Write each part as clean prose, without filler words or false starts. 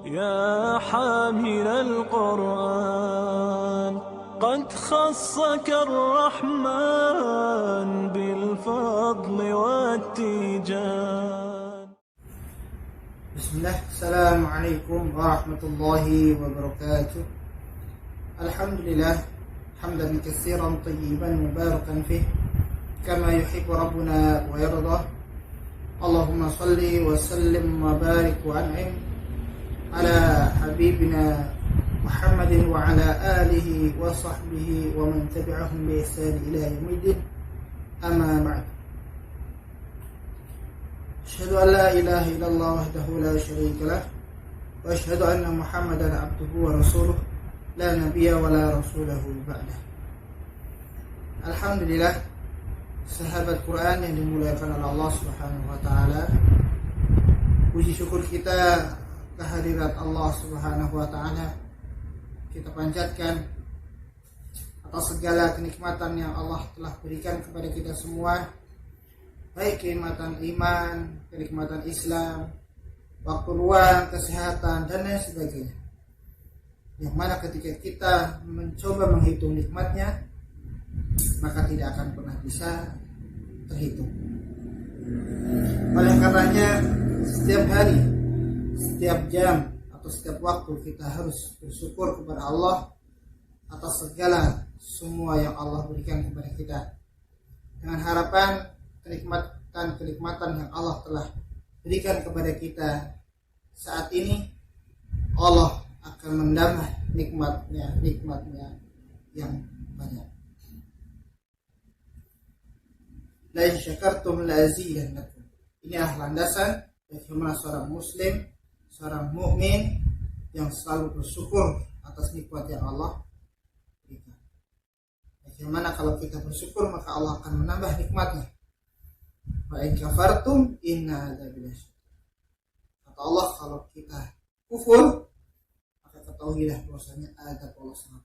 يا حامل القرآن قد خصك الرحمن بالفضل والتيجان. بسم الله. السلام عليكم ورحمة الله وبركاته. الحمد لله حمدا كثيرا طيبا مباركا فيه كما يحب ربنا ويرضى. اللهم صل وسلم وبارك وأنعم على حبيبنا محمد وعلى آله وصحبه ومن تبعهم بإحسان إلى يوم الدين. أما بعد، أشهد أن لا إله إلا الله وحده لا شريك له وأشهد أن محمدا عبده ورسوله لا نبي ولا رسوله بعده. Alhamdulillah, sahabat Quran yang dimuliakan oleh Allah Subhanahu wa taala. Puji syukur kita kehadirat Allah Subhanahu wa taala kita panjatkan atas segala kenikmatan yang Allah telah berikan kepada kita semua, baik kenikmatan iman, kenikmatan Islam, waktu luang, kesehatan, dan lain sebagainya. Yang mana ketika kita mencoba menghitung nikmatnya, maka tidak akan pernah bisa terhitung. Oleh karenanya, setiap hari, setiap jam, atau setiap waktu kita harus bersyukur kepada Allah atas segala semua yang Allah berikan kepada kita, dengan harapan kenikmatan yang Allah telah berikan kepada kita saat ini, Allah akan menambah nikmatnya yang banyak. La in syakartum la azidannakum. Inilah landasan bagaimana seorang muslim, seorang mukmin yang selalu bersyukur atas nikmat yang Allah berikan. Bagaimana kalau kita bersyukur, maka Allah akan menambah nikmatnya. Wa in kafartum inna adzabi lasyadid. Kata Allah, kalau kita kufur, maka ketahuilah bahwasanya azab Allah sangat.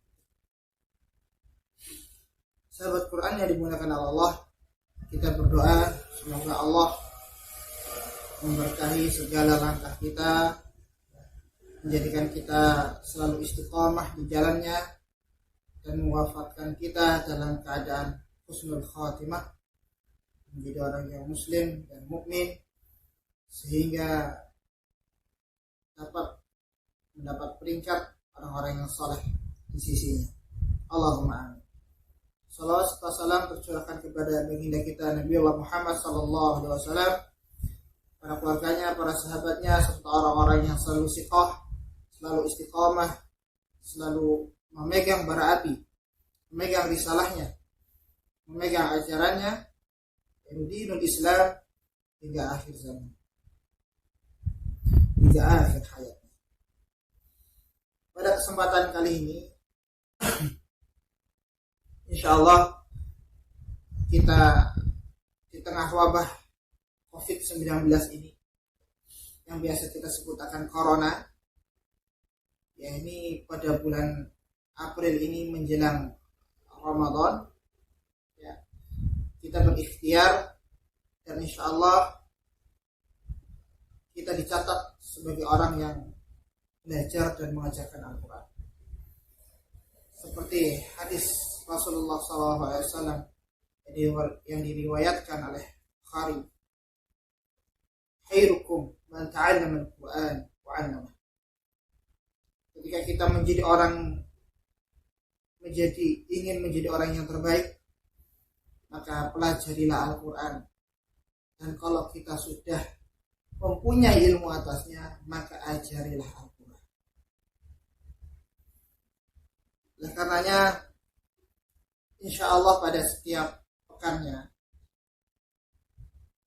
Sahabat Quran yang dimuliakan Allah, kita berdoa semoga Allah memberkahi segala langkah kita, menjadikan kita selalu istiqamah di jalannya, dan mewafatkan kita dalam keadaan husnul khatimah, menjadi orang yang muslim dan mukmin, sehingga dapat mendapat peringkat orang-orang yang saleh di sisinya. Allahumma amin. Salawat serta salam tercurahkan kepada baginda kita Nabi Allah Muhammad sallallahu alaihi wasallam, para keluarganya, para sahabatnya, serta orang-orang yang selalu siqah, selalu istiqamah, selalu memegang bara api, memegang risalahnya, memegang ajarannya, dinul Islam hingga akhir zaman, hingga akhir hayatnya. Pada kesempatan kali ini, insyaallah kita di tengah wabah COVID-19 ini, yang biasa kita sebut akan corona, ya, ini pada bulan April ini menjelang Ramadan, ya, kita berikhtiar dan insyaallah kita dicatat sebagai orang yang belajar dan mengajarkan Al-Quran. Seperti hadis Rasulullah SAW yang diriwayatkan oleh Bukhari, khairukum man ta'allama al-Quran wa 'allamah. Ketika kita ingin menjadi orang yang terbaik, maka pelajarilah Al-Quran. Dan kalau kita sudah mempunyai ilmu atasnya, maka ajarilah Al-Quran. Oleh karenanya, insyaallah pada setiap pekannya,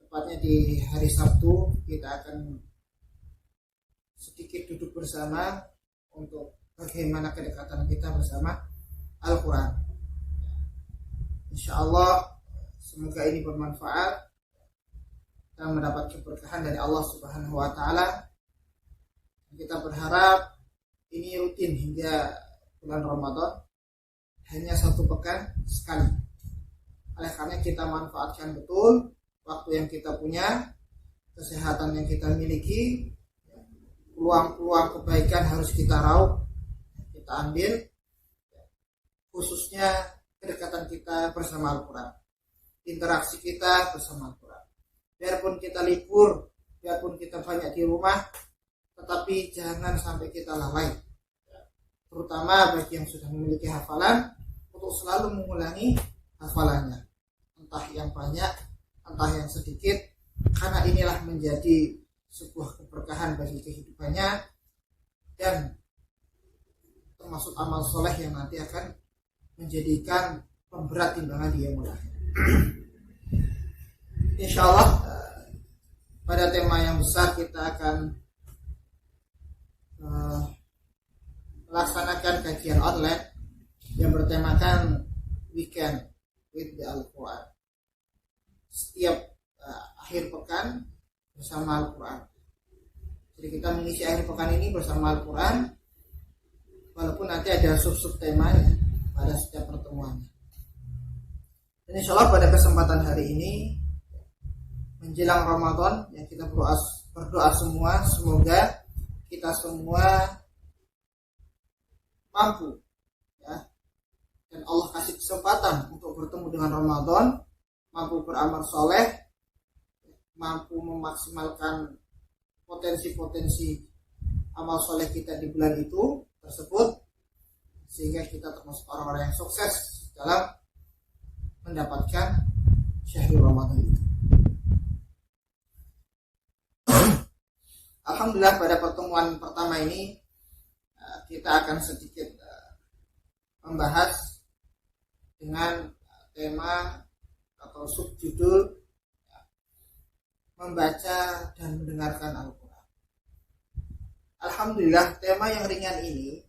tepatnya di hari Sabtu, kita akan sedikit duduk bersama untuk bagaimana kedekatan kita bersama Al-Quran. Insyaallah semoga ini bermanfaat dan mendapat keberkahan dari Allah Subhanahu wa taala. Kita berharap ini rutin hingga bulan Ramadan, hanya satu pekan sekali. Oleh karena kita manfaatkan betul waktu yang kita punya, kesehatan yang kita miliki, peluang-peluang kebaikan harus kita raup, kita ambil, khususnya kedekatan kita bersama Al-Quran, interaksi kita bersama Al-Quran. Biarpun kita libur, biarpun kita banyak di rumah, tetapi jangan sampai kita lalai, terutama bagi yang sudah memiliki hafalan, untuk selalu mengulangi hafalannya, entah yang banyak, entah yang sedikit, karena inilah menjadi sebuah keberkahan bagi kehidupannya dan termasuk amal soleh yang nanti akan menjadikan pemberat timbangan di yaumul akhir. Insya Allah pada tema yang besar kita akan melaksanakan kajian online yang bertemakan Weekend with the Al-Quran. Setiap akhir pekan bersama Al-Quran. Jadi kita mengisi akhir pekan ini bersama Al-Quran, walaupun nanti ada sub-sub temanya pada setiap pertemuannya. Dan insya Allah pada kesempatan hari ini menjelang Ramadan, yang kita berdoa semua, semoga kita semua mampu, ya, dan Allah kasih kesempatan untuk bertemu dengan Ramadan, mampu beramal soleh, mampu memaksimalkan potensi-potensi amal soleh kita di bulan itu tersebut, sehingga kita termasuk orang-orang yang sukses dalam mendapatkan syahrul Ramadan itu. Alhamdulillah pada pertemuan pertama ini kita akan sedikit membahas dengan tema atau subjudul membaca dan mendengarkan Al-Quran. Alhamdulillah tema yang ringan ini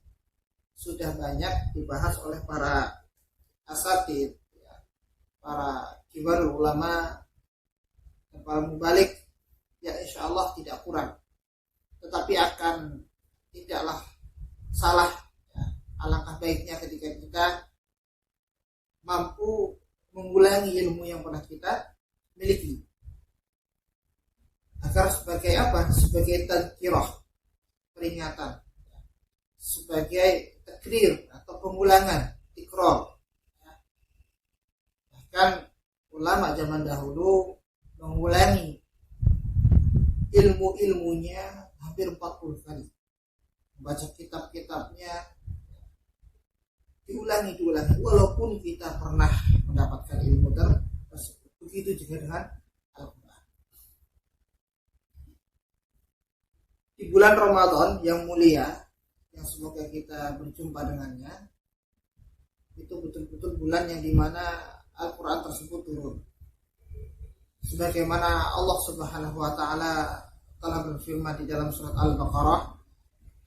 sudah banyak dibahas oleh para asatid, para kibarul ulama, dan para mubalik, ya insya Allah tidak kurang, tetapi akan tidaklah salah, ya, alangkah baiknya ketika kita mampu mengulangi ilmu yang pernah kita miliki, agar sebagai apa? Sebagai tadkirah, peringatan, sebagai takrir atau pengulangan, tikrar. Bahkan ulama zaman dahulu mengulangi ilmu-ilmunya hampir 40 kali, membaca kitab-kitabnya diulangi, walaupun kita pernah mendapatkan ilmu tersebut. Begitu juga dengan Al-Quran. Di bulan Ramadan yang mulia, yang semoga kita berjumpa dengannya, itu betul-betul bulan yang dimana Al-Quran tersebut turun. Sebagaimana Allah Subhanahu wa Ta'ala telah berfirman di dalam surat Al-Baqarah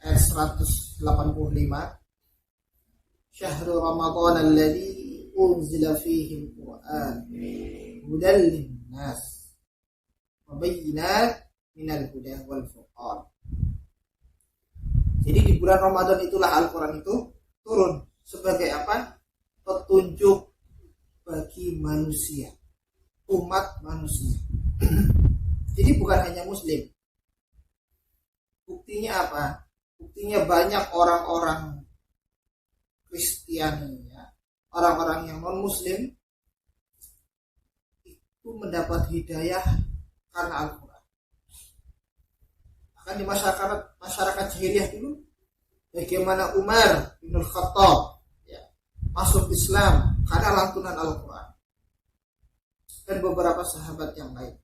ayat 185, Syahrul Ramadan alladzi unzila fihi al-Quran hudan lin-nas wa bayyinat minal huda wal furqan. Jadi di bulan Ramadan itulah Al-Quran itu turun sebagai apa? Petunjuk bagi manusia, umat manusia. Jadi bukan hanya muslim. Buktinya apa? Buktinya banyak orang-orang Kristiani, ya, orang-orang yang non-muslim itu mendapat hidayah karena Al-Quran. Bahkan di masyarakat jahiliyah dulu, bagaimana Umar bin Khattab, ya, masuk Islam karena lantunan Al-Quran, dan beberapa sahabat yang lain.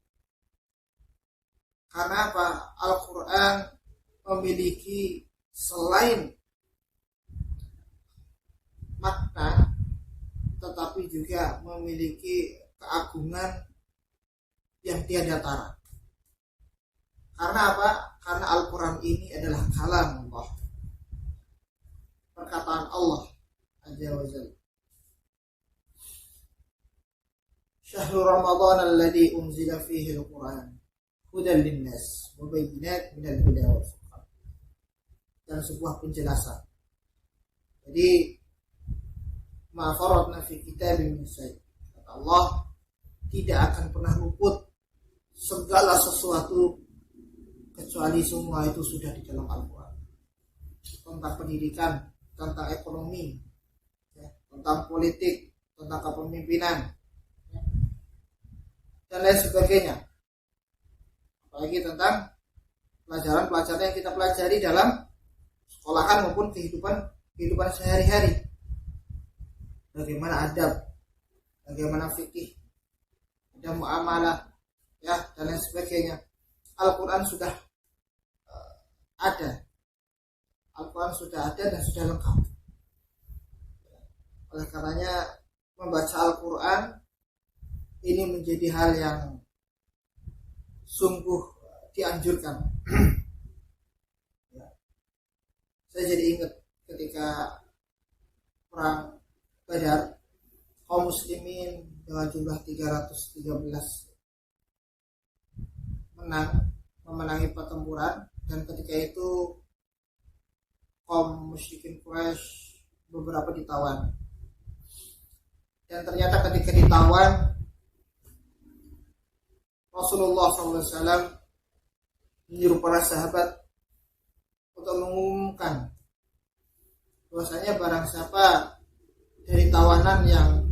Karena apa? Al-Quran memiliki selain makna, tetapi juga memiliki keagungan yang tiada tara. Karena apa? Karena Al-Quran ini adalah kalam Allah, perkataan Allah Azza wa Jalla. Syahrul Ramadan alladzi unzila fihi al-Quran hudan lin-nas wa bayyinat minal huda wal furqan. Dan sebuah penjelasan. Jadi ma faradna fi kitabin min syai'. Kata Allah, tidak akan pernah luput segala sesuatu kecuali semua itu sudah di dalam Al-Quran. Tentang pendidikan, tentang ekonomi, ya, tentang politik, tentang kepemimpinan, ya, dan lain sebagainya. Apalagi tentang pelajaran-pelajaran yang kita pelajari dalam sekolahan maupun kehidupan sehari-hari. Bagaimana adab, bagaimana fikih, ada muamalah, ya, dan lain sebagainya. Al-Quran sudah ada. Al-Quran sudah ada dan sudah lengkap. Oleh karenanya membaca Al-Quran ini menjadi hal yang sungguh dianjurkan. Ya. Saya jadi ingat ketika perang Badar, kaum muslimin dengan jumlah 313 memenangi pertempuran, dan ketika itu kaum musyrikin Quraisy beberapa ditawan. Dan ternyata ketika ditawan, Rasulullah SAW menyuruh para sahabat untuk mengumumkan bahwasanya barang siapa dari tawanan yang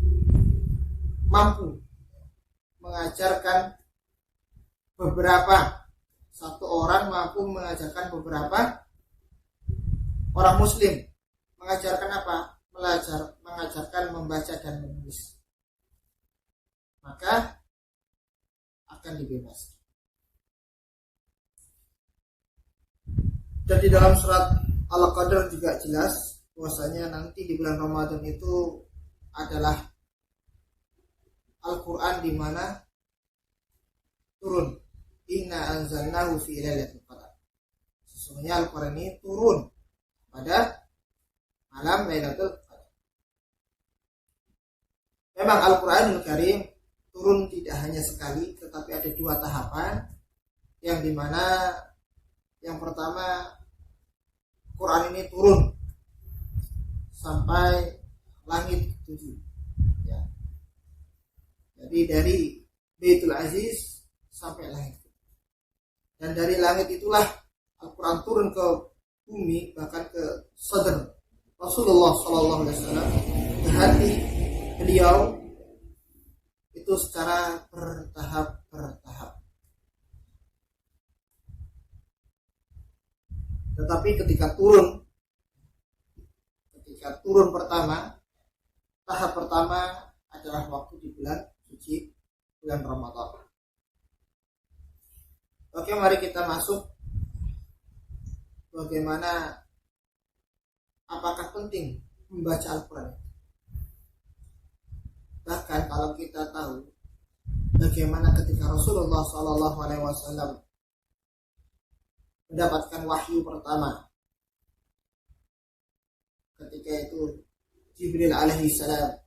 mampu mengajarkan satu orang mampu mengajarkan beberapa orang muslim, mengajarkan apa? Mengajarkan membaca dan menulis, maka akan dibebaskan. Dan di dalam surat Al-Qadr juga jelas bahwasanya nanti di bulan Ramadan itu adalah Al-Quran di mana turun. Inna anzalnahu fi lailatul qadar. Sesungguhnya Al-Quran ini turun pada malam Lailatul Qadar. Memang Al-Quranul Karim turun tidak hanya sekali, tetapi ada dua tahapan, yang dimana yang pertama Quran ini turun sampai langit 7, ya. Jadi dari Baitul Aziz sampai langit. Dan dari langit itulah Al-Quran turun ke bumi, bahkan ke sadr Rasulullah SAW, ke hati beliau itu secara bertahap. Tetapi ketika turun pertama, tahap pertama adalah waktu di bulan suci, bulan Ramadan. Oke, mari kita masuk bagaimana, apakah penting membaca Al-Quran. Bahkan kalau kita tahu bagaimana ketika Rasulullah SAW mendapatkan wahyu pertama, ketika itu Jibril alaihissalam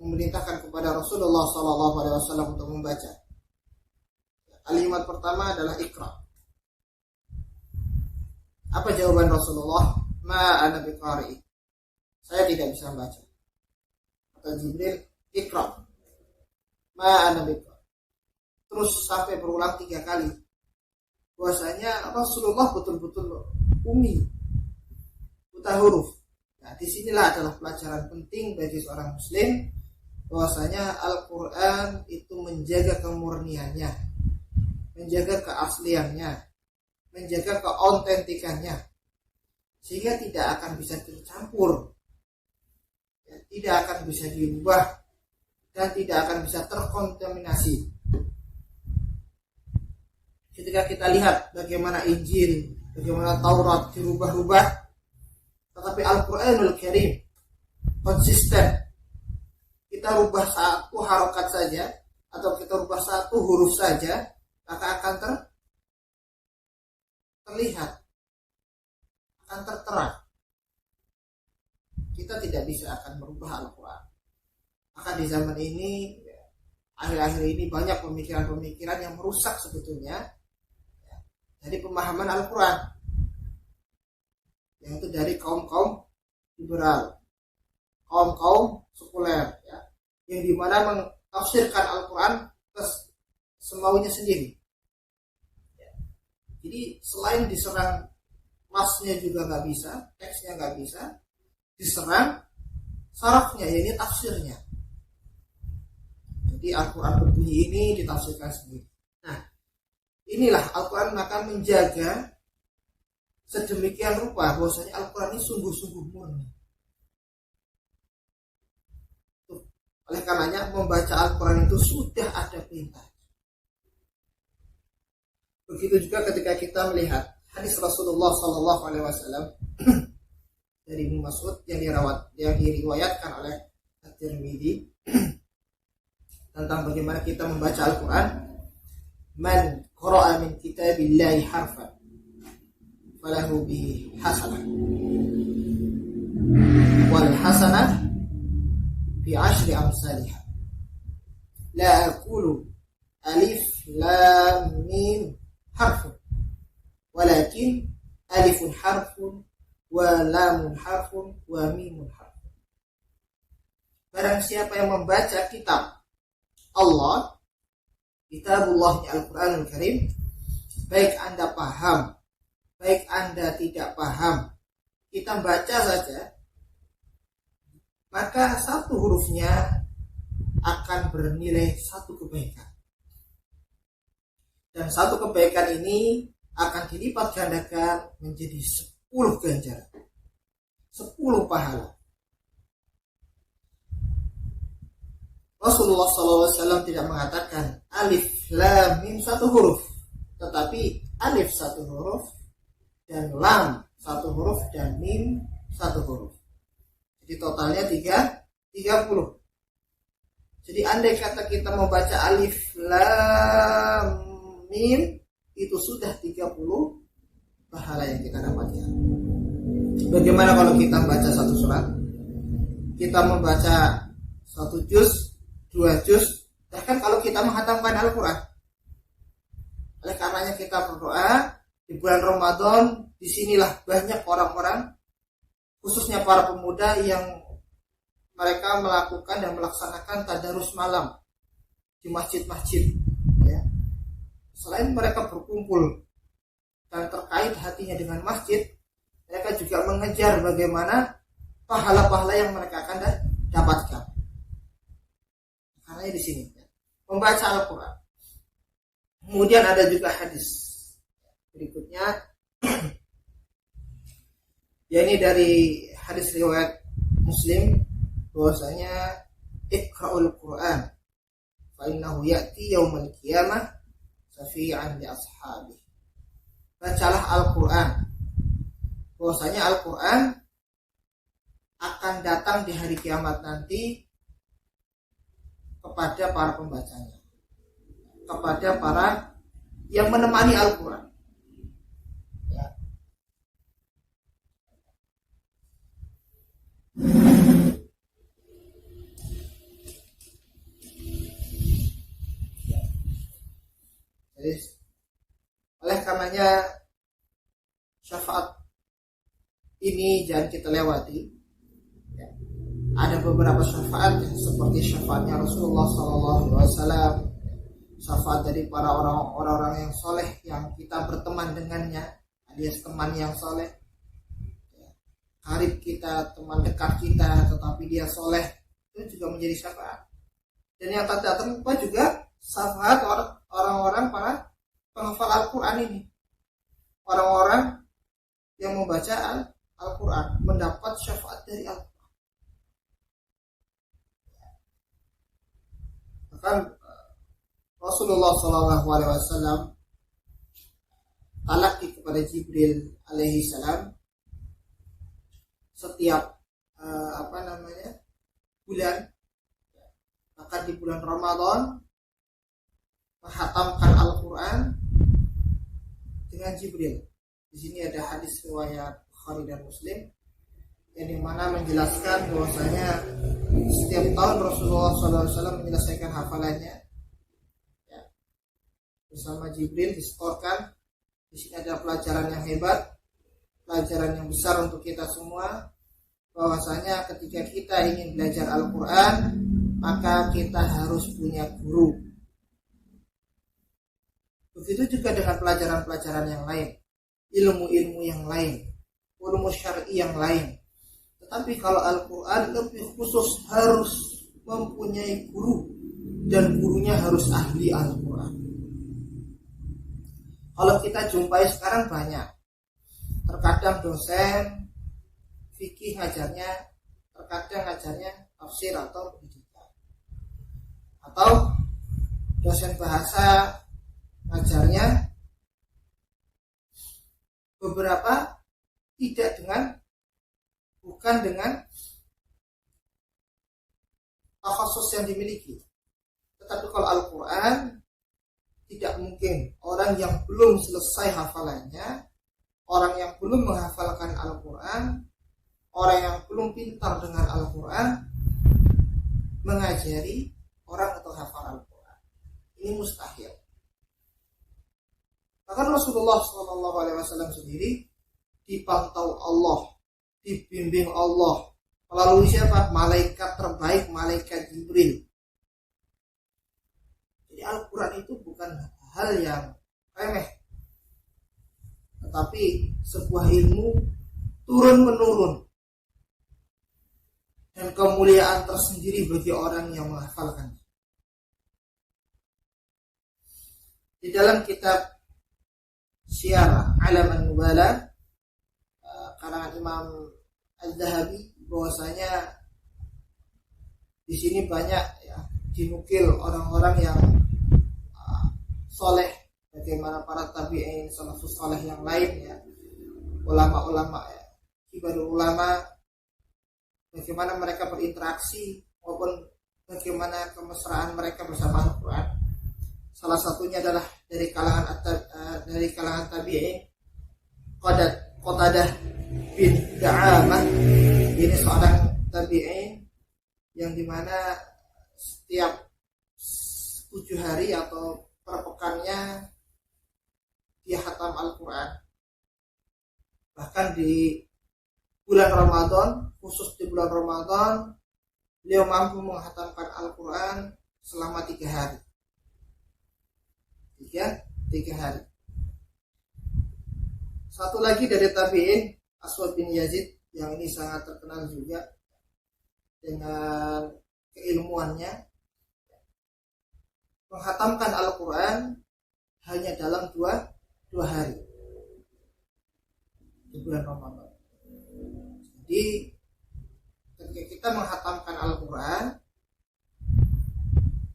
memerintahkan kepada Rasulullah SAW untuk membaca. Kalimat pertama adalah Iqra. Apa jawaban Rasulullah? Ma ana biqari. Saya tidak bisa membaca. Kata Jibril, Iqra. Ma ana biqari. Terus sampai berulang 3 kali. Bahwasanya Rasulullah betul-betul umi, buta huruf. Nah, disinilah adalah pelajaran penting bagi seorang muslim, bahwasanya Al-Quran itu menjaga kemurniannya, menjaga keasliannya, menjaga keautentikannya, sehingga tidak akan bisa tercampur, ya, tidak akan bisa diubah, dan tidak akan bisa terkontaminasi. Ketika kita lihat bagaimana Injil, bagaimana Taurat dirubah-rubah, tetapi Al-Quranul Karim konsisten. Kita rubah satu harokat saja, atau kita rubah satu huruf saja, maka akan terlihat, akan tertera. Kita tidak bisa akan merubah Al-Quran. Maka di zaman ini, akhir-akhir ini banyak pemikiran-pemikiran yang merusak sebetulnya dari pemahaman Al-Quran, yaitu dari kaum-kaum liberal, kaum-kaum sekuler, ya, yang dimana mentafsirkan Al-Quran semaunya sendiri. Jadi selain diserang nasnya juga nggak bisa, teksnya nggak bisa, diserang sarafnya, yaitu tafsirnya. Jadi Al-Quran berbunyi ini ditafsirkan sendiri. Nah, inilah Al-Quran akan menjaga sedemikian rupa bahwasanya Al-Quran ini sungguh-sungguh murni. Oleh karenanya membaca Al-Quran itu sudah ada perintah. Begitu juga ketika kita melihat hadis Rasulullah SAW dari Ibnu Mas'ud yang diriwayatkan oleh At-Tirmidzi tentang bagaimana kita membaca Al-Quran. Man qara'a min kitabillahi harfan falahu bihi hasanah wal hasanah bi 'ashri amsalihha la aqulu alif lam mim harfun walakin alifun harfun wa lamun harfun wa mimun harfun. Barang siapa yang membaca kitab Allah, kitabullah Al-Quranul Karim, baik Anda paham, baik Anda tidak paham, kita baca saja, maka satu hurufnya akan bernilai satu kebaikan. Dan satu kebaikan ini akan dilipat gandakan menjadi 10 ganjaran, 10 pahala. Rasulullah SAW tidak mengatakan alif lam mim satu huruf, tetapi alif satu huruf dan lam satu huruf dan mim satu huruf. Jadi totalnya 30. Jadi andai kata kita membaca alif lam mim, itu sudah 30 pahala yang kita dapatkan. Bagaimana kalau kita membaca satu surat? Kita membaca 1 juz, 2 juz, bahkan kalau kita menghatamkan Al-Quran. Oleh karenanya kita berdoa di bulan Ramadan. Disinilah banyak orang-orang, khususnya para pemuda, yang mereka melakukan dan melaksanakan tadarus malam di masjid-masjid. Ya. Selain mereka berkumpul dan terkait hatinya dengan masjid, mereka juga mengejar bagaimana pahala-pahala yang mereka akan dapatkan. Karena di sini membaca Al-Quran. Kemudian ada juga hadis berikutnya, yakni dari hadis riwayat Muslim, bahwasanya iqra'ul Quran fa innahu ya'ti yaumal qiyamah syafi'an li ashabi. Bacalah Al-Quran, bahwasanya Al-Quran akan datang di hari kiamat nanti kepada para pembacanya, kepada para yang menemani Al-Quran. Ya. Jadi, oleh karenanya syafaat ini jangan kita lewati. Ya. Ada beberapa syafaat seperti syafaatnya Rasulullah SAW, syafaat dari para orang-orang yang soleh yang kita berteman dengannya, alias teman yang soleh, karib kita, teman dekat kita, tetapi dia soleh, itu juga menjadi syafaat. Dan yang tak terlupa juga syafaat orang-orang para penghafal Al-Quran ini, orang-orang yang membaca Al-Quran mendapat syafaat dari Al-Quran. Bahkan Rasulullah SAW talaki kepada Jibril alaihi salam setiap bulan, bahkan di bulan Ramadan, menghatamkan Al-Quran dengan Jibril. Di sini ada hadis riwayat Bukhari dan Muslim yang dimana menjelaskan bahwasanya setiap tahun Rasulullah SAW menyelesaikan hafalannya ya, bersama Jibril disetorkan. Di sini ada pelajaran yang hebat, pelajaran yang besar untuk kita semua, bahwasanya ketika kita ingin belajar Al-Quran, maka kita harus punya guru. Begitu juga dengan pelajaran-pelajaran yang lain, ilmu-ilmu yang lain, ilmu syar'i yang lain. Tetapi kalau Al-Quran lebih khusus harus mempunyai guru, dan gurunya harus ahli Al-Quran. Kalau kita jumpai sekarang banyak, terkadang dosen fikih ngajarnya, terkadang ngajarnya tafsir atau pendidikan, atau dosen bahasa ngajarnya beberapa bukan dengan takhasus yang dimiliki. Tetapi kalau Al-Quran tidak mungkin orang yang belum selesai hafalannya, orang yang belum menghafalkan Al-Quran, orang yang belum pintar dengan Al-Quran mengajari orang atau hafal Al-Quran. Ini mustahil. Bahkan Rasulullah SAW sendiri dipantau Allah, dibimbing Allah melalui siapa? Malaikat terbaik, malaikat Jibril. Jadi Al-Quran itu bukan hal yang remeh, tetapi sebuah ilmu turun-menurun dan kemuliaan tersendiri bagi orang yang menghafalkannya. Di dalam kitab Syiar A'lam Nubala karangan Imam Az-Zahabi, bahwasanya di sini banyak ya dinukil orang-orang yang soleh, bagaimana para tabi'in, salafus soleh yang lain ya, ulama-ulama ya, kibarul ulama, bagaimana mereka berinteraksi maupun bagaimana kemesraan mereka bersama Al-Quran. Salah satunya adalah dari kalangan tabi'in, Qatadah bin Da'amah. Ini seorang tabi'in yang dimana setiap 7 hari atau per pekannya dia khatam Al-Quran. Bahkan di bulan Ramadan, khusus di bulan Ramadan, beliau mampu menghatamkan Al-Quran selama 3 hari. 3 hari. Satu lagi dari tabi'in, Aswad bin Yazid, yang ini sangat terkenal juga dengan keilmuannya, menghatamkan Al-Quran hanya dalam 2 hari di bulan Ramadan. Jadi ketika kita menghatamkan Al-Quran,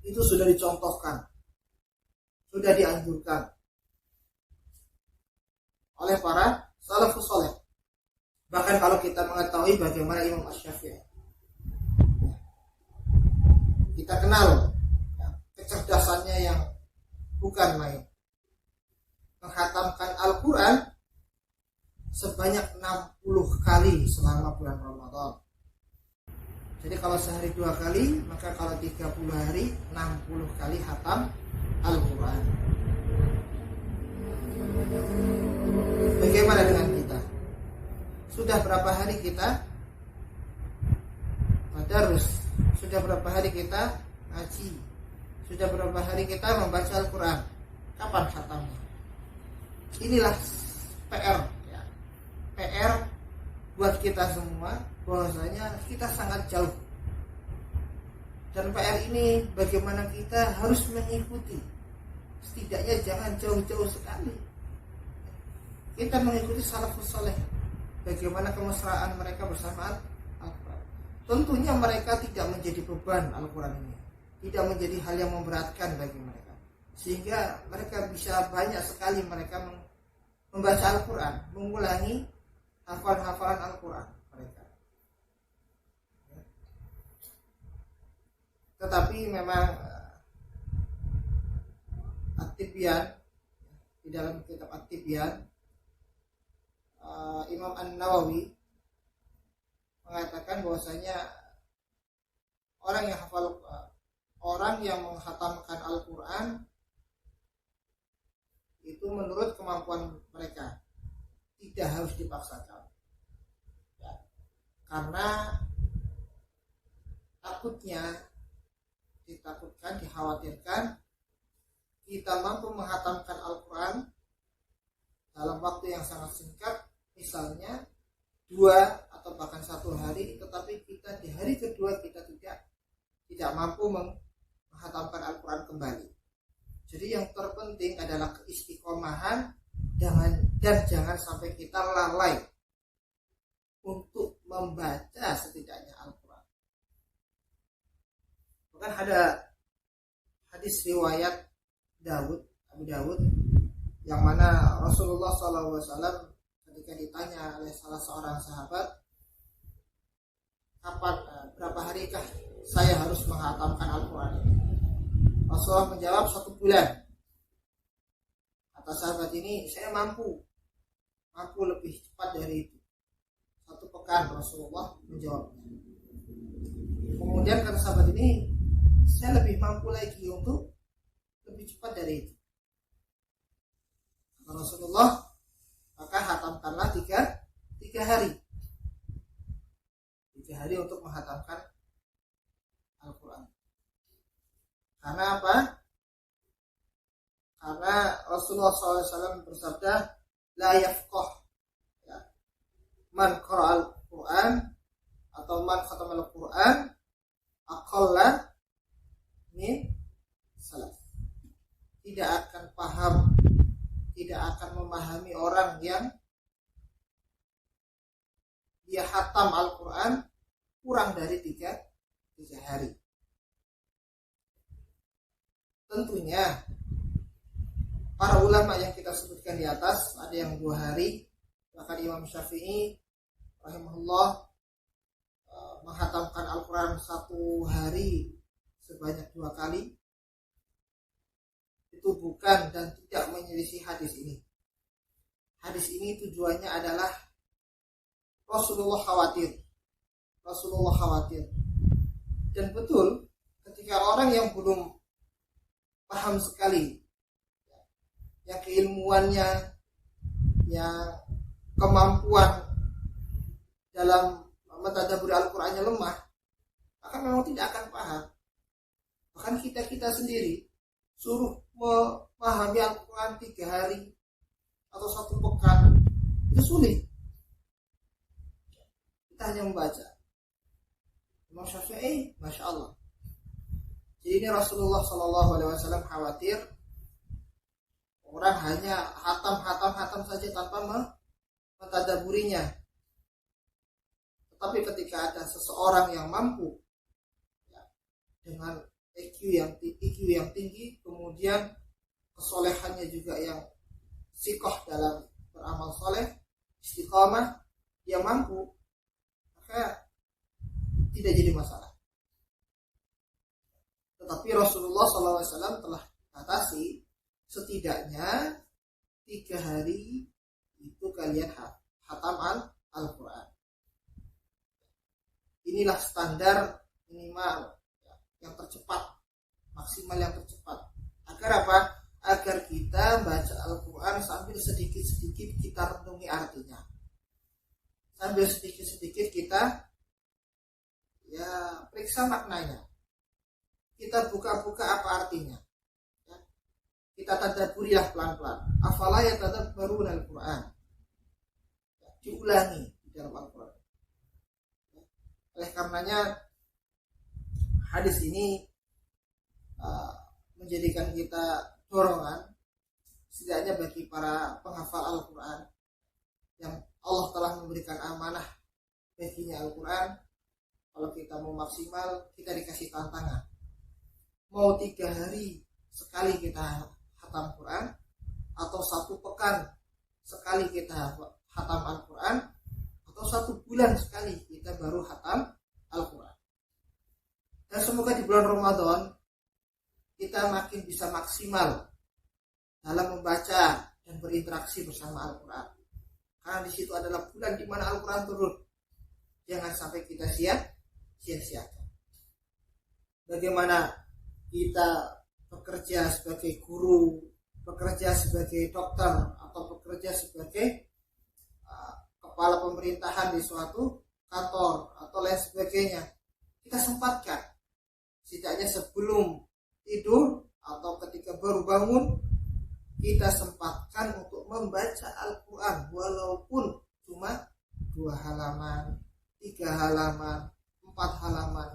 itu sudah dicontohkan, sudah dianjurkan oleh para salafus saleh. Bahkan kalau kita mengetahui bagaimana Imam Asy-Syafi'i, kita kenal ya, kecerdasannya yang bukan main, menghatamkan Al-Quran sebanyak 60 kali selama bulan Ramadan. Jadi kalau sehari 2 kali, maka kalau 30 hari 60 kali khatam Al-Quran. Bagaimana dengan kita? Sudah berapa hari kita tadarus? Sudah berapa hari kita ngaji? Sudah berapa hari kita membaca Al-Quran? Kapan khatamnya? Inilah PR ya. PR buat kita semua, bahwasanya kita sangat jauh. Dan PR ini bagaimana kita harus mengikuti. Setidaknya jangan jauh-jauh sekali. Kita mengikuti salafus saleh, bagaimana kemesraan mereka bersama Al-Quran. Tentunya mereka tidak menjadi beban Al-Quran ini, tidak menjadi hal yang memberatkan bagi mereka, sehingga mereka bisa banyak sekali mereka membaca Al-Quran, mengulangi hafalan Al-Quran mereka. Tetapi memang At-Tibyan, di dalam kitab At-Tibyan, Imam An-Nawawi mengatakan bahwasanya orang yang menghatamkan Al-Quran itu menurut kemampuan mereka, tidak harus dipaksakan ya. Karena dikhawatirkan kita mampu menghatamkan Al-Quran dalam waktu yang sangat singkat, misalnya 2 atau bahkan 1 hari, tetapi kita di hari kedua kita tidak mampu menghatamkan Al-Quran kembali. Jadi yang terpenting adalah keistiqomahan dan jangan sampai kita lalai untuk membaca setidaknya Al-Quran. Bahkan ada hadis riwayat Abu Dawud yang mana Rasulullah SAW ketika ditanya oleh salah seorang sahabat, berapa harikah saya harus menghatamkan Al-Quran? Rasulullah menjawab 1 bulan. Kata sahabat ini, saya mampu lebih cepat dari itu. 1 pekan Rasulullah menjawabnya. Kemudian kata sahabat ini, saya lebih mampu lagi untuk lebih cepat dari itu. Kata Rasulullah, maka hatamkanlah 3 hari. 3 hari untuk menghatamkan Al-Quran. Karena apa? Karena Rasulullah SAW bersabda, la yafqah man qara'al Quran atau man khatamal Quran aqalla min salat. Tidak akan paham, tidak akan memahami orang yang dia khatam Al-Quran kurang dari 3 hari. Tentunya para ulama yang kita sebutkan di atas, ada yang 2 hari, bahkan Imam Syafi'i rahimahullah menghatamkan Al-Quran 1 hari sebanyak 2 kali. Itu bukan dan tidak menyelisih hadis ini. Hadis ini tujuannya adalah Rasulullah khawatir. Dan betul, ketika orang yang belum paham sekali, yang keilmuannya, yang kemampuan dalam mentadabburi Al-Qurannya lemah, maka memang tidak akan paham. Bahkan kita sendiri suruh memahami Al-Quran 3 hari atau 1 pekan, itu sulit. Kita hanya membaca. Imam Syafi'i, Masya Allah. Jadi ini Rasulullah SAW khawatir orang hanya hatam saja tanpa mentadabburinya. Tetapi ketika ada seseorang yang mampu dengan IQ yang tinggi, kemudian kesolehannya juga yang sikoh dalam beramal soleh, istiqamah, dia mampu, maka tidak jadi masalah. Tetapi Rasulullah SAW telah batasi setidaknya 3 hari itu kalian hatam Al-Quran. Inilah standar minimal yang tercepat, maksimal yang tercepat. Agar apa? Agar kita baca Al-Quran sambil sedikit-sedikit kita renungi artinya. Sambil sedikit-sedikit kita periksa maknanya. Kita buka-buka apa artinya. Kita tadabburilah pelan-pelan. Afala yatadabbaruna Al-Quran. Diulangi di dalam Al-Quran. Oleh karenanya hadis ini menjadikan kita dorongan, setidaknya bagi para penghafal Al-Quran yang Allah telah memberikan amanah baginya Al-Quran. Kalau kita mau maksimal, kita dikasih tantangan. Mau 3 hari sekali kita hatam Quran, atau 1 pekan sekali kita hatam Al-Quran, atau 1 bulan sekali kita baru hatam Al-Quran. Dan semoga di bulan Ramadan kita makin bisa maksimal dalam membaca dan berinteraksi bersama Al-Quran. Karena di situ adalah bulan di mana Al-Quran turun. Jangan sampai kita sia-siakan. Bagaimana kita bekerja sebagai guru, bekerja sebagai dokter, atau bekerja sebagai kepala pemerintahan di suatu kantor atau lain sebagainya, kita sempatkan setidaknya sebelum tidur atau ketika baru bangun, kita sempatkan untuk membaca Al-Quran walaupun cuma 2 halaman, 3 halaman, 4 halaman,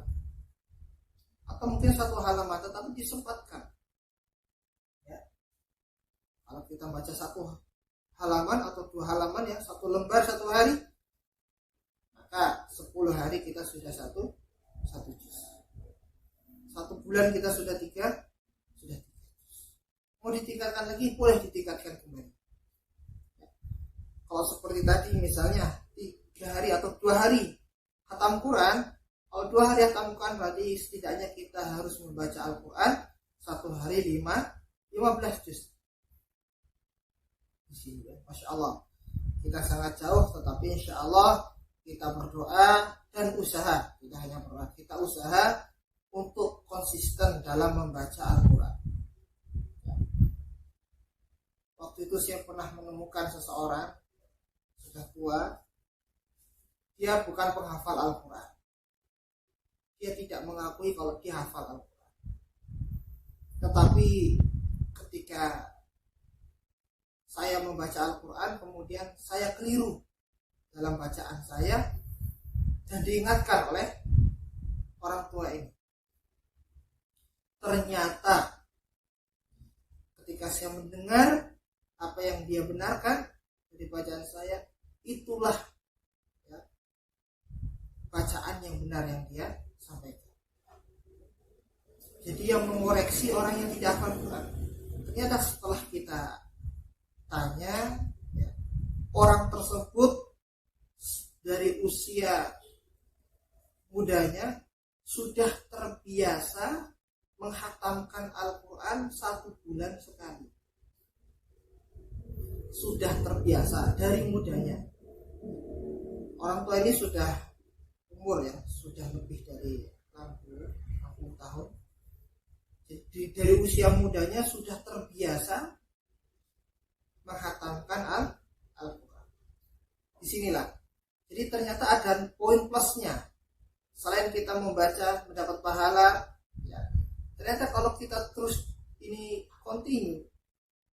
atau mungkin 1 halaman, tetapi disempatkan. Ya. Kalau kita baca 1 halaman atau 2 halaman, ya 1 lembar 1 hari, maka 10 hari kita sudah satu juz. 1 bulan kita sudah 3 juz. Mau ditingkatkan lagi, boleh ditingkatkan kembali. Ya. Kalau seperti tadi misalnya 3 hari atau 2 hari khatam Quran, kalau 2 hari khatam Quran berarti setidaknya kita harus membaca Al-Quran 1 hari 15 juz. Di sini, ya. Masya Allah, kita sangat jauh, tetapi insya Allah kita berdoa dan usaha. Tidak hanya berdoa, kita usaha untuk konsisten dalam membaca Al-Quran. Waktu itu saya pernah menemukan seseorang sudah tua, dia bukan penghafal Al-Quran. Dia tidak mengakui kalau dia hafal Al-Quran. Tetapi ketika saya membaca Al-Quran, kemudian saya keliru dalam bacaan saya dan diingatkan oleh orang tua ini. Ternyata ketika saya mendengar apa yang dia benarkan dari bacaan saya, itulah ya, bacaan yang benar yang dia sampaikan. Jadi yang mengoreksi orang yang tidak hafal Quran. Ternyata setelah kita tanya, ya, orang tersebut dari usia mudanya sudah terbiasa menghatamkan Al-Quran 1 bulan sekali. Sudah terbiasa dari mudanya. Orang tua ini sudah umur, ya, sudah lebih dari 60 tahun. Jadi dari usia mudanya sudah terbiasa menghatamkan Al-Quran. Disinilah. Jadi ternyata ada poin plusnya. Selain kita membaca mendapat pahala, ya, ternyata kalau kita terus ini continue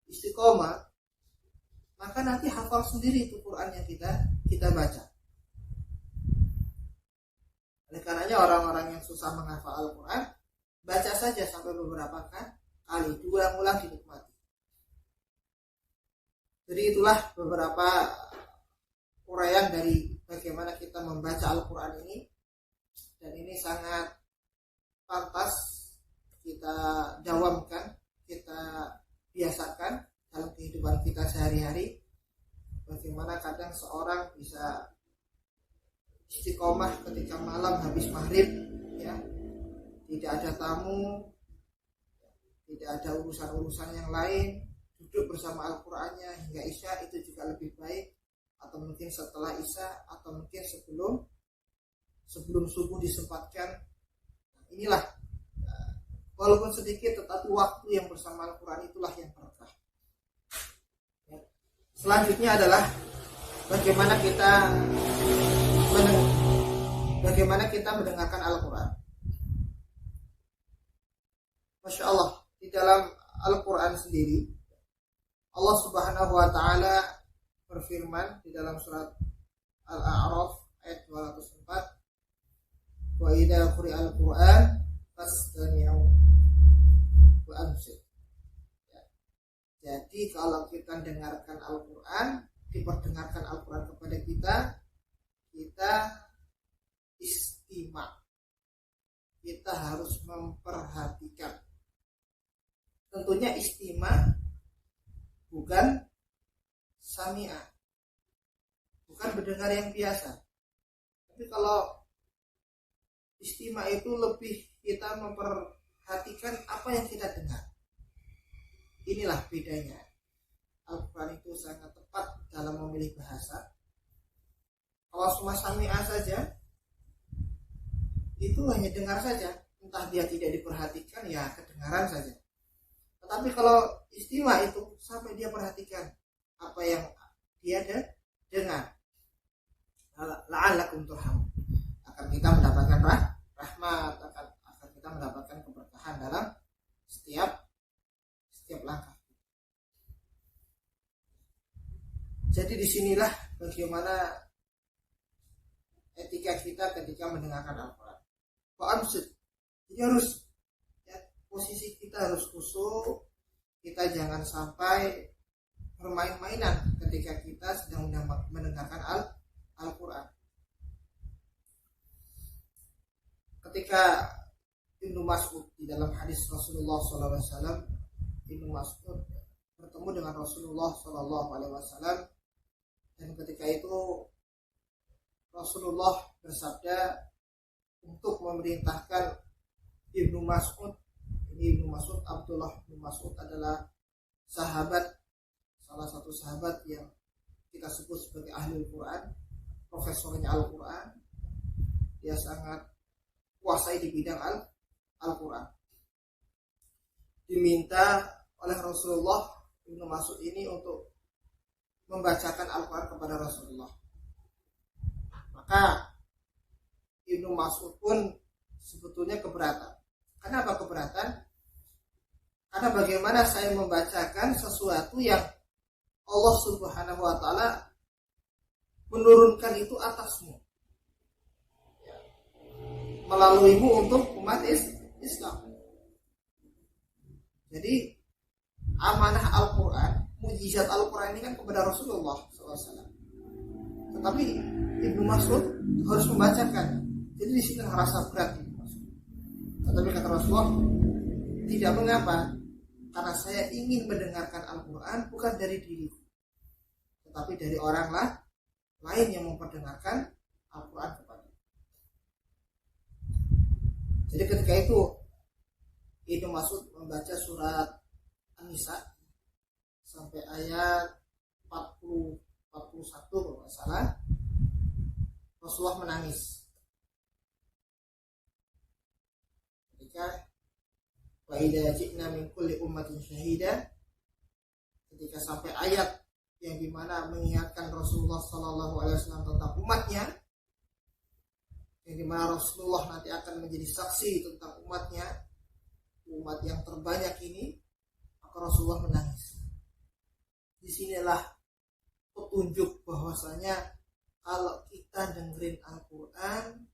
istiqomah, maka nanti hafal sendiri itu Quran yang kita baca. Oleh karenanya orang-orang yang susah menghafal Al-Quran, baca saja sampai beberapa kali, diulang-ulang, dinikmati. Jadi itulah beberapa uraian dari bagaimana kita membaca Al-Quran ini, dan ini sangat pantas kita dawamkan, kita biasakan dalam kehidupan kita sehari-hari. Bagaimana kadang seorang bisa istiqomah ketika malam habis maghrib, ya, tidak ada tamu, tidak ada urusan-urusan yang lain, duduk bersama Al-Qurannya hingga Isya, itu juga lebih baik. Atau mungkin setelah Isya, atau mungkin sebelum subuh disempatkan. Inilah, walaupun sedikit tetapi waktu yang bersama Al-Quran itulah yang berkah. Selanjutnya adalah bagaimana kita mendengarkan Al-Quran. Masya Allah, di dalam Al-Quran sendiri Allah Subhanahu wa Ta'ala berfirman di dalam surat Al-A'raf ayat 204, wa idza quri'al Qur'an fastami'u wa ansitu. Jadi kalau kita dengarkan Al-Quran, diperdengarkan Al-Quran kepada kita istima'. Kita harus memperhatikan. Tentunya istima' bukan sami'ah, bukan mendengar yang biasa. Tapi kalau istima' itu lebih kita memperhatikan apa yang kita dengar. Inilah bedanya. Al-Quran itu sangat tepat dalam memilih bahasa. Kalau cuma sami'ah saja, itu hanya dengar saja, entah dia tidak diperhatikan, ya kedengaran saja. Tetapi kalau istima' itu sampai dia perhatikan apa yang dia dengar. La'allakum turhamun. Akan kita mendapatkan rahmat, akan kita mendapatkan keberkahan dalam setiap Jadi disinilah bagaimana etika kita ketika mendengarkan Al-Quran. Jadi harus ya, posisi kita harus khusyuk. Kita jangan sampai bermain-mainan ketika kita sedang mendengarkan Al-Quran. Ketika Ibnu Mas'ud di dalam hadis Rasulullah SAW, Ibnu Mas'ud bertemu dengan Rasulullah SAW, dan ketika itu Rasulullah bersabda untuk memerintahkan Ibnu Mas'ud. Ini Ibnu Mas'ud, Abdullah bin Mas'ud adalah sahabat, salah satu sahabat yang kita sebut sebagai ahli Al-Quran, profesornya Al-Quran. Dia sangat kuasai di bidang Al-Quran. Diminta oleh Rasulullah Ibnu Mas'ud ini untuk membacakan Al-Quran kepada Rasulullah. Maka Ibnu Mas'ud pun sebetulnya keberatan. Kenapa keberatan? Karena bagaimana saya membacakan sesuatu yang Allah Subhanahu wa Ta'ala menurunkan itu atasmu, melaluimu untuk umat Islam. Jadi amanah Al-Quran, mujizat Al-Quran ini kan kepada Rasulullah SAW. Tetapi Ibnu Mas'ud harus membacakan. Jadi di sini merasa berat Ibnu Mas'ud. Tetapi kata Rasulullah, tidak mengapa, karena saya ingin mendengarkan Al-Quran bukan dari diriku, tetapi dari orang lain yang memperdengarkan Al-Quran kepada. Jadi ketika itu Ibnu Mas'ud membaca surat An-Nisa sampai ayat 41 kalau nggak salah, Rasulullah menangis. Ketika wa idza ji'na min kulli ummatin syahida, ketika sampai ayat yang dimana mengingatkan Rasulullah SAW tentang umatnya, yang dimana Rasulullah nanti akan menjadi saksi tentang umatnya, umat yang terbanyak ini, maka Rasulullah menangis. Disinilah petunjuk bahwasanya kalau kita dengerin Al-Quran,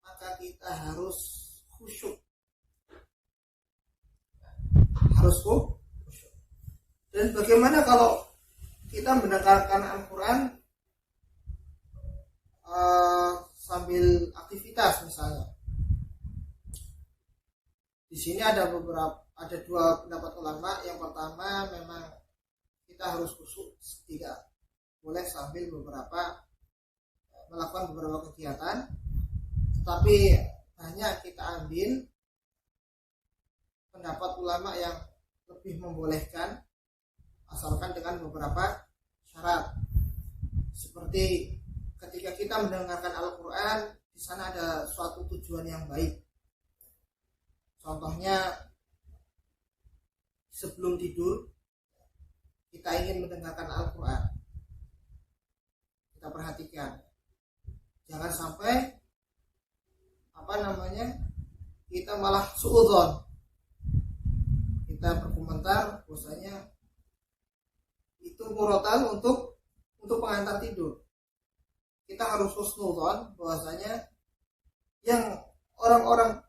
maka kita harus khusyuk. Harus khusyuk. Dan bagaimana kalau kita mendengarkan Al-Quran sambil aktivitas misalnya? Di sini ada dua pendapat ulama. Yang pertama, memang kita harus khusyuk, tidak boleh sambil melakukan beberapa kegiatan. Tetapi banyak kita ambil pendapat ulama yang lebih membolehkan, asalkan dengan beberapa syarat. Seperti ketika kita mendengarkan Al-Quran, di sana ada suatu tujuan yang baik. Contohnya, sebelum tidur kita ingin mendengarkan Al-Quran. Kita perhatikan, jangan sampai kita malah suudzon, kita berkomentar bahwasanya itu murotal untuk pengantar tidur. Kita harus husnudzon bahwasanya yang orang-orang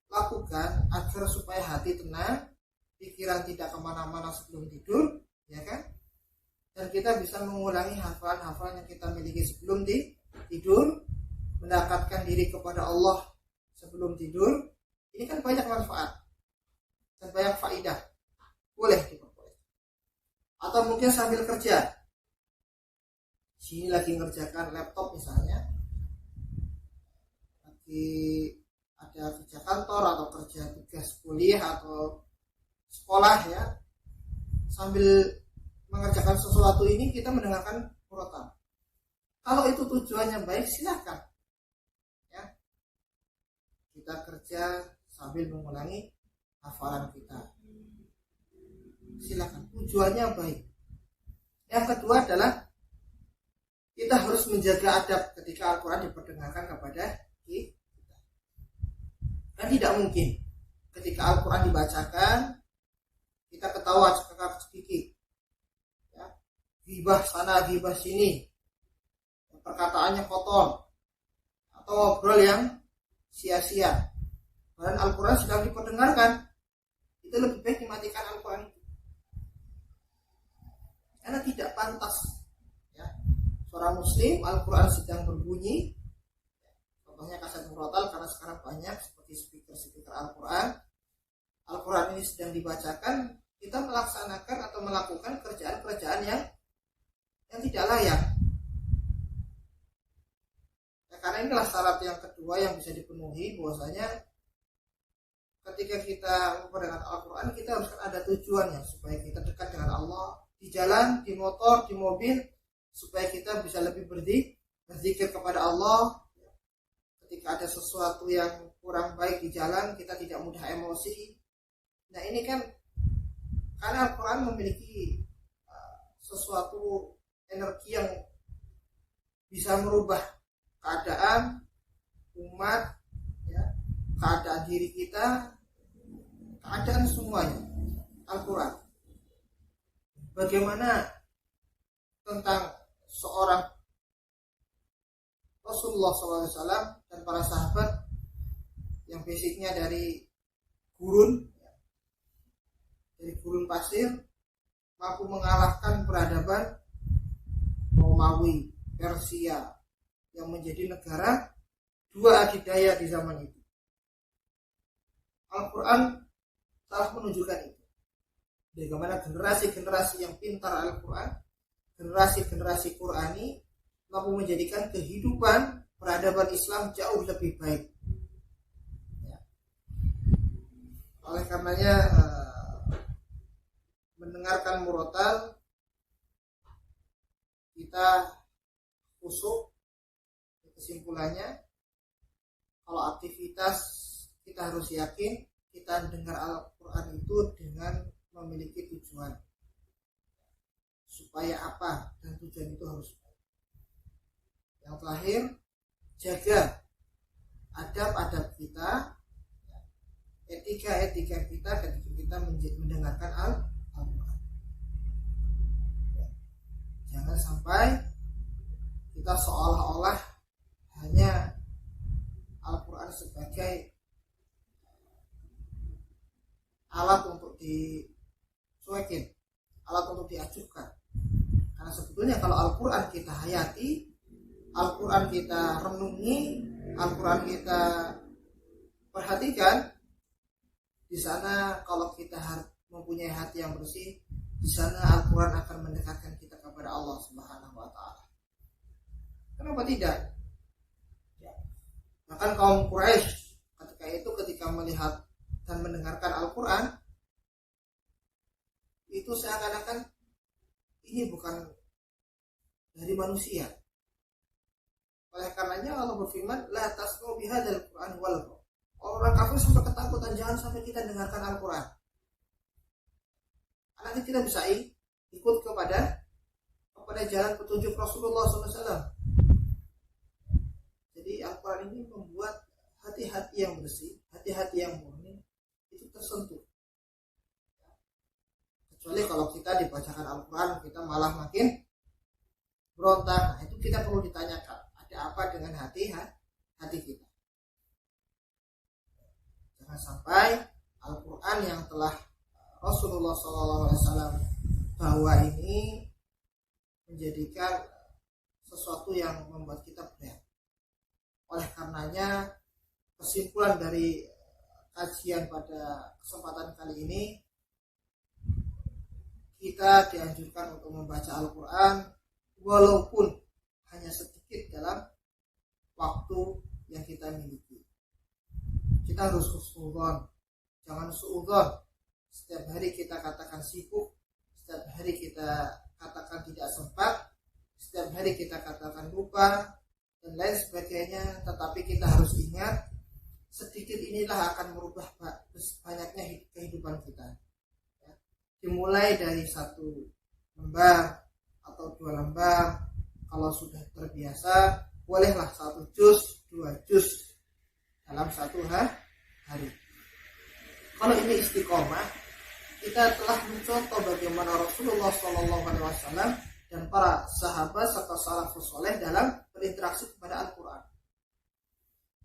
lakukan agar supaya hati tenang, pikiran tidak kemana-mana sebelum tidur, ya kan? Dan kita bisa mengulangi hafalan-hafalan yang kita miliki sebelum tidur, mendekatkan diri kepada Allah sebelum tidur. Ini kan banyak manfaat dan banyak faidah. Boleh diperboleh. Atau mungkin sambil kerja. Sini lagi ngerjakan laptop misalnya, lagi ada kerja kantor atau kerja tugas kuliah atau sekolah ya, sambil mengerjakan sesuatu ini kita mendengarkan Quran. Kalau itu tujuannya baik, silakan ya, kita kerja sambil mengulangi hafalan kita, silakan, tujuannya baik. Yang kedua adalah kita harus menjaga adab ketika Al-Quran diperdengarkan kepada kita. Kan tidak mungkin ketika Al-Quran dibacakan kita ketawa sekakak sedikit ya, ghibah sana, ghibah sini, perkataannya kotor, atau obrol yang sia-sia. Dan Al-Quran sedang diperdengarkan, itu lebih baik dimatikan Al-Quran itu. Karena tidak pantas ya, seorang muslim Al-Quran sedang berbunyi, contohnya kaset murotal, karena sekarang banyak seperti speaker Al-Quran. Al-Quran ini sedang dibacakan, kita melaksanakan atau melakukan kerjaan-kerjaan yang tidak layak. Ya, karena inilah syarat yang kedua yang bisa dipenuhi, bahwasanya ketika kita memperdengarkan Al-Quran, kita harus ada tujuannya supaya kita dekat dengan Allah di jalan, di motor, di mobil, supaya kita bisa lebih berzikir kepada Allah. Ketika ada sesuatu yang kurang baik di jalan, kita tidak mudah emosi. Nah ini kan karena Al-Quran memiliki sesuatu energi yang bisa merubah keadaan umat, ya, keadaan diri kita, keadaan semuanya. Al-Quran. Bagaimana tentang seorang Rasulullah SAW dan para sahabat yang basicnya dari gurun pasir, mampu mengalahkan peradaban Romawi, Persia yang menjadi negara dua adidaya di zaman itu. Al-Quran telah menunjukkan itu. Bagaimana generasi-generasi yang pintar Al-Quran, generasi-generasi Qurani mampu menjadikan kehidupan peradaban Islam jauh lebih baik. Ya. Oleh karenanya mendengarkan murotal kita khusyuk. Kesimpulannya, kalau aktivitas kita harus yakin kita dengar Al-Quran itu dengan memiliki tujuan. Supaya apa? Dan tujuan itu harus baik. Yang terakhir, jaga adab-adab kita, etika-etika kita ketika kita mendengarkan Al-Quran. Jangan sampai kita seolah-olah hanya Al-Quran sebagai alat untuk dicuekin, alat untuk diajukan. Karena sebetulnya kalau Al-Quran kita hayati, Al-Quran kita renungi, Al-Quran kita perhatikan, di sana kalau kita mempunyai hati yang bersih, di sana Al-Quran akan mendekatkan kita kepada Allah Subhanahu wa Ta'ala. Kenapa tidak? Ya. Bahkan kaum Quraisy ketika melihat dan mendengarkan Al-Quran, itu seakan-akan ini bukan dari manusia. Oleh karenanya Allah berfirman, la tasma'u bihadzal Qur'an walghaw. Orang kafir sampai ketakutan, jangan sampai kita dengarkan Al-Quran. Karena kita bisa ikut kepada jalan petunjuk Rasulullah SAW. Jadi Al-Quran ini membuat hati-hati yang bersih, hati-hati yang murni itu tersentuh. Kecuali kalau kita dibacakan Al-Quran, kita malah makin berontak. Nah, itu kita perlu ditanyakan, ada apa dengan hati kita. Jangan sampai Al-Quran yang telah Rasulullah SAW bawa ini menjadikan sesuatu yang membuat kita berat. Oleh karenanya, kesimpulan dari kajian pada kesempatan kali ini, kita dianjurkan untuk membaca Al-Quran walaupun hanya sedikit dalam waktu yang kita miliki. Kita harus husnudzon, jangan suudzon. Setiap hari kita katakan sibuk, setiap hari kita katakan tidak sempat, setiap hari kita katakan lupa, dan lain sebagainya. Tetapi kita harus ingat, sedikit inilah akan merubah banyaknya kehidupan kita. Ya. Dimulai dari 1 lembar atau 2 lembar. Kalau sudah terbiasa, bolehlah 1 juz, 2 juz dalam 1 hari. Kalau ini istiqomah, kita telah mencontoh bagaimana Rasulullah SAW dan para sahabat serta salafus soleh dalam berinteraksi kepada Al-Quran.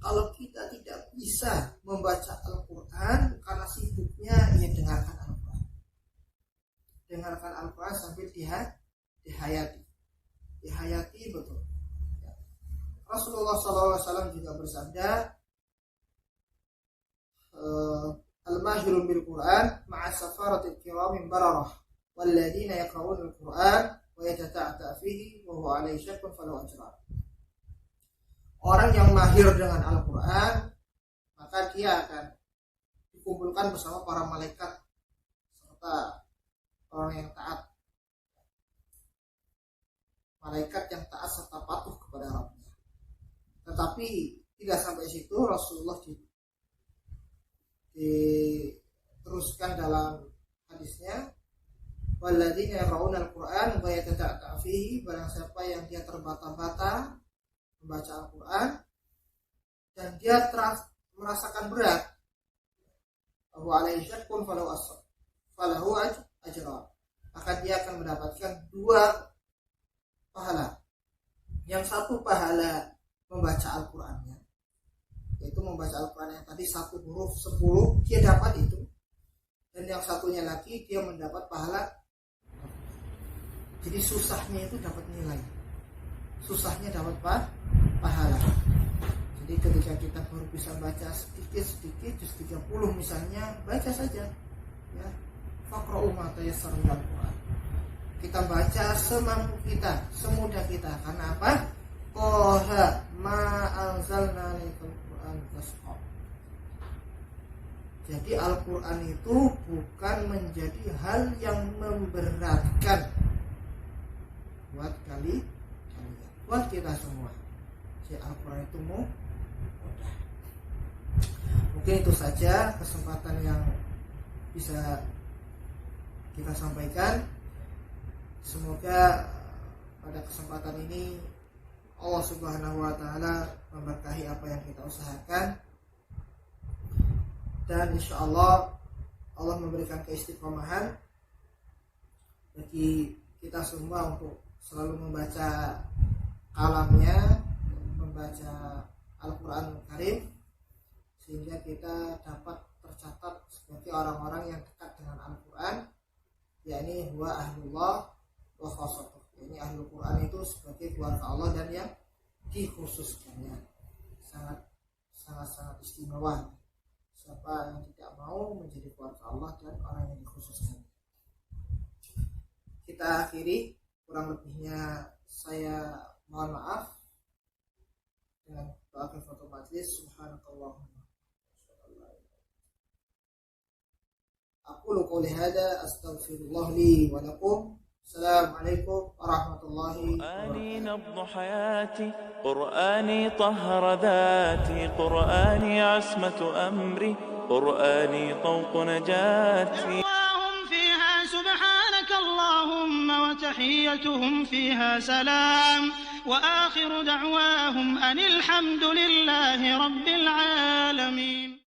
Kalau kita tidak bisa membaca Al-Quran karena sibuknya ia dengarkan Al-Quran. Dengarkan Al-Quran sambil dihayati. Dihayati betul. Rasulullah SAW juga bersabda, Al-mahirun bil Quran ma'a safaratil kiramin bararah walladzina yaqra'una al-Quran wa yatata'ata fihi wa huwa alaihi syakkun falahu ajran. Orang yang mahir dengan Al-Quran, maka dia akan dikumpulkan bersama para malaikat serta orang yang taat. Malaikat yang taat serta patuh kepada Rabbnya. Tetapi tidak sampai situ, Rasulullah diteruskan dalam hadisnya, walladzina yaqra'una al-Qur'an wa yatata'ata fihi, barang siapa yang dia terbata-bata membaca Al-Quran dan dia merasakan berat, Abu alaihi syakkun falahu ajran, maka dia akan mendapatkan 2 pahala. Yang satu pahala membaca Al-Qurannya, yaitu membaca Al-Quran yang tadi 1 huruf 10 dia dapat itu, dan yang satunya lagi dia mendapat pahala. Jadi susahnya itu dapat nilai, susahnya dapat pahala. Jadi ketika kita baru bisa baca sedikit juz 30 misalnya, baca saja ya, faqra'u ma tayassara minal Qur'an. Kita baca semampu kita, semudah kita. Karena apa? Qaha ma anzalna alaikal Qur'an tasqa. Jadi Al-Quran itu bukan menjadi hal yang memberatkan buat kalian, buat kita semua. Al-Quran itu mudah. Mungkin itu saja kesempatan yang bisa kita sampaikan. Semoga pada kesempatan ini Allah Subhanahu wa Ta'ala memberkahi apa yang kita usahakan, dan insya Allah Allah memberikan keistiqomahan bagi kita semua untuk selalu membaca kalamnya, membaca Al-Quran Karim, sehingga kita dapat tercatat sebagai orang-orang yang dekat dengan Al-Quran, yakni huwa ahlullah wa khasatuh, yakni ahlul Quran itu sebagai keluarga Allah dan yang dikhususkannya. Sangat istimewa. Siapa yang tidak mau menjadi keluarga Allah dan orang yang dikhususkan. Kita akhiri, kurang lebihnya saya mohon maaf. Dengan doa kafaratul majlis, subhanakallahumma aqulu qouli hadza astaghfirullah li wa lakum. Assalamualaikum warahmatullahi قرآني نبض حياتي، قرآني طهر ذاتي، قرآني عصمة أمري، قرآني طوق نجاتي. دعواهم فيها سبحانك اللهم وتحيتهم فيها سلام، وآخر دعواهم أن الحمد لله رب العالمين.